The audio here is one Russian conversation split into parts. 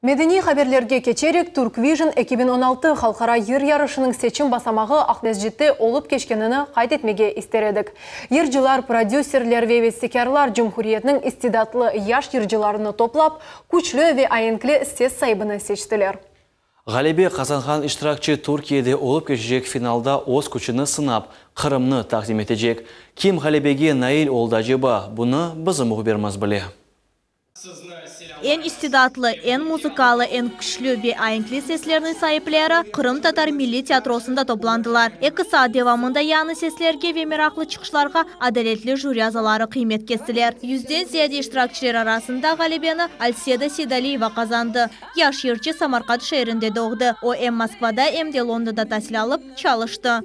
Медени хаберлерге кечерек Turkvision 2016 халқара ер ярышының сечим басамағы Ақмезжетте олып кешкенini қайт етмеге истередік. Ержылар, продюсерлер ве вестекерлар Cumhuriyetнің истидатлы яш ержыларыны топлап, күчлі ве айынклі сес сайбыны сечтілер. Ғалебе Қазанхан иштиракчы Түркияде олып кешecek финалда оз күчіні сынап, Қырымны тақдим етежек. Ким Ғалебеге Наил олдажеба, бұны бізім ұғыберміз біле. En istidatlı, en muzikalı, en güçlü ve ayınklı seslerinin sahipleri Kırım Tatar Milli Tiyatrosu'nda toplandılar. Kısa devamında yanı seslerge ve meraklı çıkışlarga adaletli jüri azaları kıymet kestiler. 100'den ziyade iştirakçılar arasında galibiyeni Alseda Sedaliyeva kazandı. Yaş yırçı Samarkand şehrinde doğdu. O hem Moskva'da hem de London'da tahsil alıp çalıştı.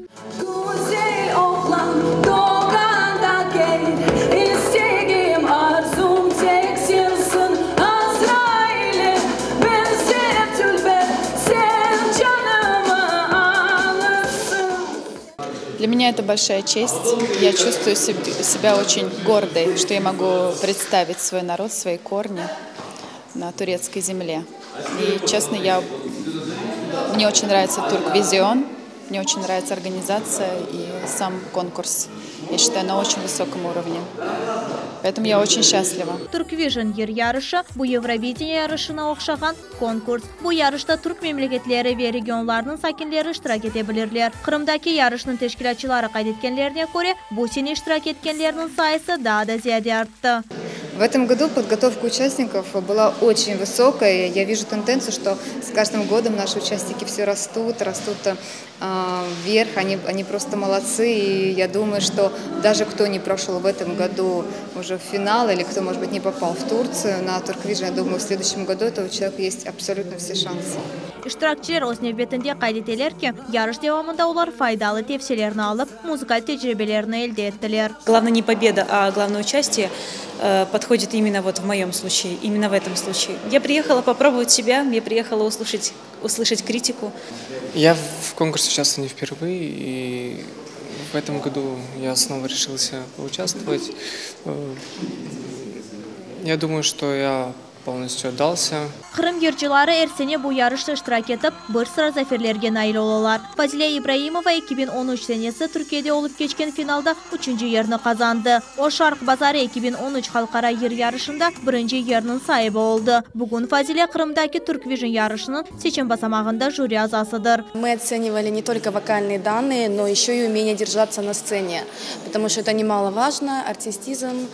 Для меня это большая честь. Я чувствую себя очень гордой, что я могу представить свой народ, свои корни на турецкой земле. И, честно, мне очень нравится Turkvision, мне очень нравится организация и сам конкурс. Я считаю, на очень высоком уровне. Поэтому я очень счастлива. Turkvision yer yarışı bu Евровидение yarışına okşagan konkurs. Bu yarışta Türk memleketleri ve regionlarının sakinleri iştirak edebilirler. Kırımdaki yarışının teşkilatçıları kaydetkenlerine göre bu sene iştirak etkenlerinin sayısı daha da ziyade arttı. В этом году подготовка участников была очень высокая. Я вижу тенденцию, что с каждым годом наши участники все растут вверх. Они просто молодцы. И я думаю, что даже кто не прошел в этом году уже в финал, или кто, может быть, не попал в Турцию на Turkvision, я думаю, в следующем году этого человека есть абсолютно все шансы. İştirakçılar öz növbetinde kaydeteler ki, yarış devamında onlar faydalı tefsirlerini alıp, muzikal tecrübelerini elde ettiler. Главное не победа, а главное участие подходит именно вот в моем случае, именно в этом случае. Я приехала попробовать себя, я приехала услышать критику. Я в конкурсе участвую не впервые, и в этом году я снова решился поучаствовать. Я думаю, что я полностью отдался. Kırım yırcıları ersene bu yarışta iştirak edip bir sıra zaferlerge nail olalar. Fazile İbrahimova 2013 senesi Türkiye'de olup geçken finalda 3. yerini kazandı. O Şarkı Bazarı 2013 halkara yer yarışında 1. yerinin sahibi oldu. Bugün Fazile Kırım'daki Turkvision yarışının seçim basamağında jüri azasıdır. Мы оценивали не только вокальные данные, но еще и умение держаться на сцене, потому что это немаловажно, артистизм,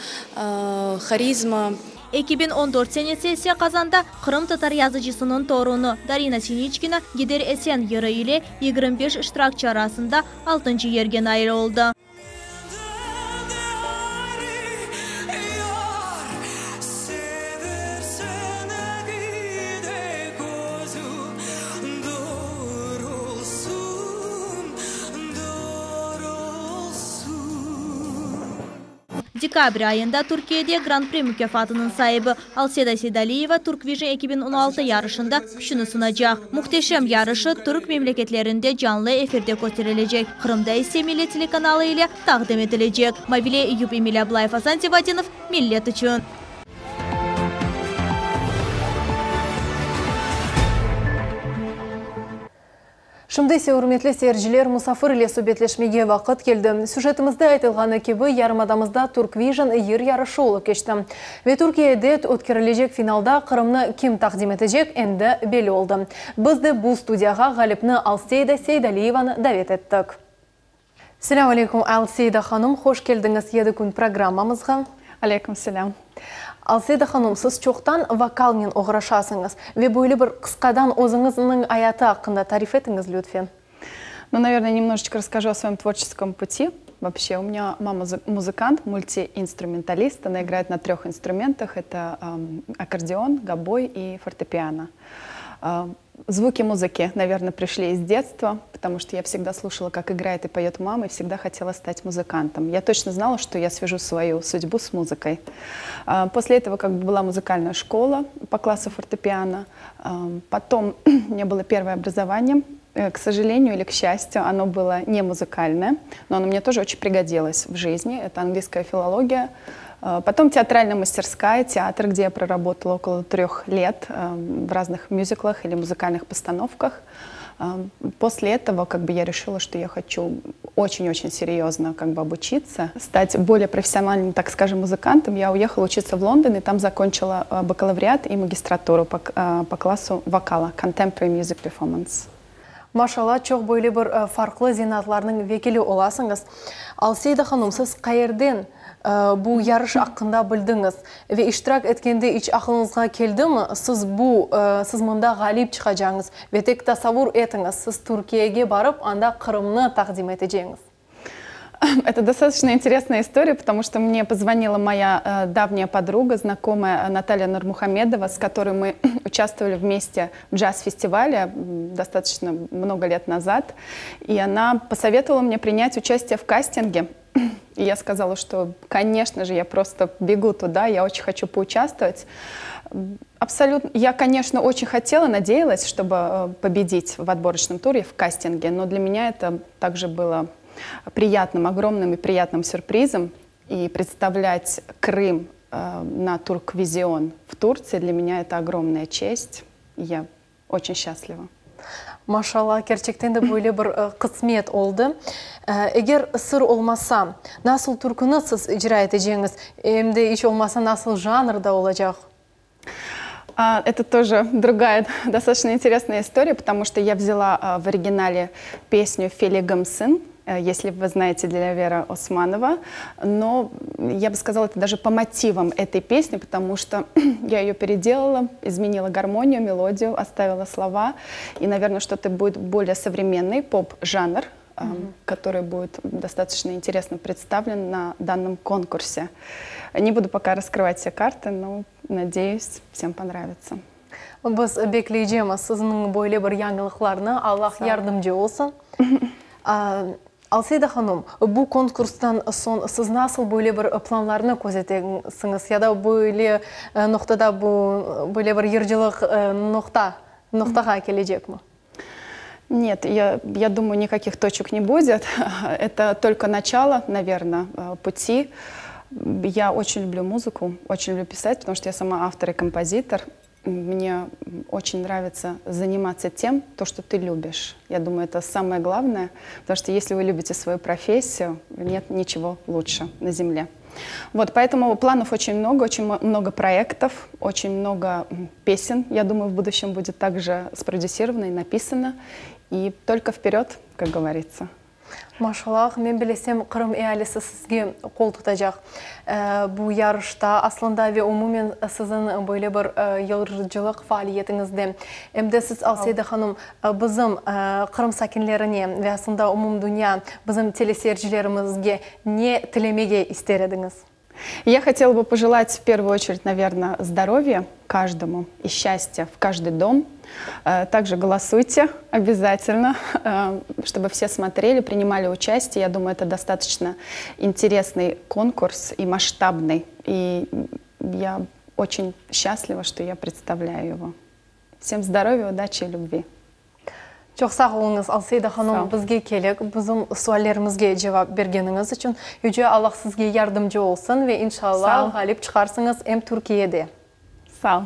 харизма. 2014 senesi ise kazanda Kırım Tatar yazıcısının torunu Darina Sinichkina Gider Esen yeri ile 25 iştirakçı arasında 6. yerge nail oldu. Dekabr ayında Türkiye'de Grand Prix mükafatının sahibi Alseda Sedaliyeva Turkvision 2016 yarışında güçünü sunacak. Muhteşem yarışı Türk memleketlerinde canlı efirde gösterilecek. Kırım'da ise Millet Telekanalı ile takdim edilecek. Mavile Eyüp Emil Ablayev, Hasan Sevadinov, Millet için. Шымдайсе урметлі сержілер мұсафыр ile сөбетлешмеге вақыт келді. Сюжетімізді айтылғаны кебі ярымадамызда Turkvision ер ярышы олып кешті. Ве Түркияде өткерілежек финалда Қырымны ким тақдим етежек әнді белі олды. Бізді бұл студияға ғаліпні Алсейда Сейдалиеваны дәвет еттік. Селам алейкум, Алсейда ханым, хош келдіңіз еді күн программамызға. Алейкум селям. Алсейда ханым, сіз чоқтан вокалмен оғырашасыңыз. Ве бойлы бір қысқадан өзіңіздің аяты ақында тариф етіңіз, лютфен. Ну, наверное, немножечко расскажу о своем творческом пути. Вообще, у меня мама музыкант, мультиинструменталист. Она играет на 3 инструментах. Это аккордеон, гобой и фортепиано. Звуки музыки, наверное, пришли из детства, потому что я всегда слушала, как играет и поет мама, и всегда хотела стать музыкантом. Я точно знала, что я свяжу свою судьбу с музыкой. После этого как бы была музыкальная школа по классу фортепиано. Потом у меня было первое образование. К сожалению или к счастью, оно было не музыкальное, но оно мне тоже очень пригодилось в жизни. Это английская филология. Потом театральная мастерская, театр, где я проработала около 3 лет в разных мюзиклах или музыкальных постановках. После этого я решила, что я хочу очень-очень серьезно обучиться, стать более профессиональным, так скажем, музыкантом. Я уехала учиться в Лондон и там закончила бакалавриат и магистратуру по классу вокала, Contemporary Music Performance. Машалла, чоқ бойлы бір фарқлы зинатларының векілі оласыңыз. Алсейда ханым, сіз қайырден бұл ярыш ақында білдіңіз? Ве иштирак еткенде іч ақылыңызға келді ме? Сіз мұнда ғалип чықажаңыз. Ве тек тасавур етіңіз. Сіз Түркияге барып, анда Қырымны тақдим етежеңіз. Это достаточно интересная история, потому что мне позвонила моя давняя подруга, знакомая Наталья Нурмухамедова, с которой мы участвовали вместе в джаз-фестивале достаточно много лет назад. И она посоветовала мне принять участие в кастинге. И я сказала, что, конечно же, я просто бегу туда, я очень хочу поучаствовать. Абсолютно. Я, конечно, очень хотела, надеялась, чтобы победить в отборочном туре, в кастинге, но для меня это также было приятным, огромным и приятным сюрпризом. И представлять Крым на Турквизион в Турции для меня это огромная честь. И я очень счастлива. Машалла, керчектен де бойлы бір қысмет олды. Егер сыр олмаса, насыл түркіні сіз ижра етежеңіз? Емде еш олмаса насыл жанрда олacak? Это тоже другая, достаточно интересная история, потому что я взяла в оригинале песню «Фели Гамсын», если вы знаете, Дилявера Османова, но я бы сказала, это даже по мотивам этой песни, потому что я ее переделала, изменила гармонию, мелодию, оставила слова, и, наверное, что-то будет более современный поп-жанр, который будет достаточно интересно представлен на данном конкурсе. Не буду пока раскрывать все карты, но надеюсь, всем понравится. Біз беклейджеміз сіздің бойлы бір яңғылықларына Аллах ярдымчы болсын. Алсейда ханым, бұл конкурстан сон сіз насыл бойлы бір планларны көзетесіңіз? Яда бойлы ноқтада бойлы бір ержілік ноқтаға кележек ме? Нет, я думаю, никаких точек не будет. Это только начало, наверное, пути. Я очень люблю музыку, очень люблю писать, потому что я сама автор и композитор. Мне очень нравится заниматься тем, что ты любишь. Я думаю, это самое главное, потому что если вы любите свою профессию, нет ничего лучше на земле. Вот, поэтому планов очень много проектов, очень много песен. Я думаю, в будущем будет также спродюсировано и написано. И только вперед, как говорится. Машаллах, мен білесем Қырым әлісі сізге қол тұтажақ. Бұл ярышта аслында ве умумен сіздің бойлы бір елжілік фаалиетіңізде. Әмді сіз Алсейда ханым, бізім Қырым сакинлеріне ве асында умум дүния бізім телесерджілерімізге не тілемеге істер едіңіз? Я хотела бы пожелать в первую очередь, наверное, здоровья каждому и счастья в каждый дом. Также голосуйте обязательно, чтобы все смотрели, принимали участие. Я думаю, это достаточно интересный конкурс и масштабный. И я очень счастлива, что я представляю его. Всем здоровья, удачи и любви. Çok sağ olunuz Alseyda ханым, бізге келек, bizim suallerimizge cevap bergeniniz için. Yüce Allah sizge yardımcı olsun ve inşallah galip çıkarsınız hem Türkiye'de. Sağ ol.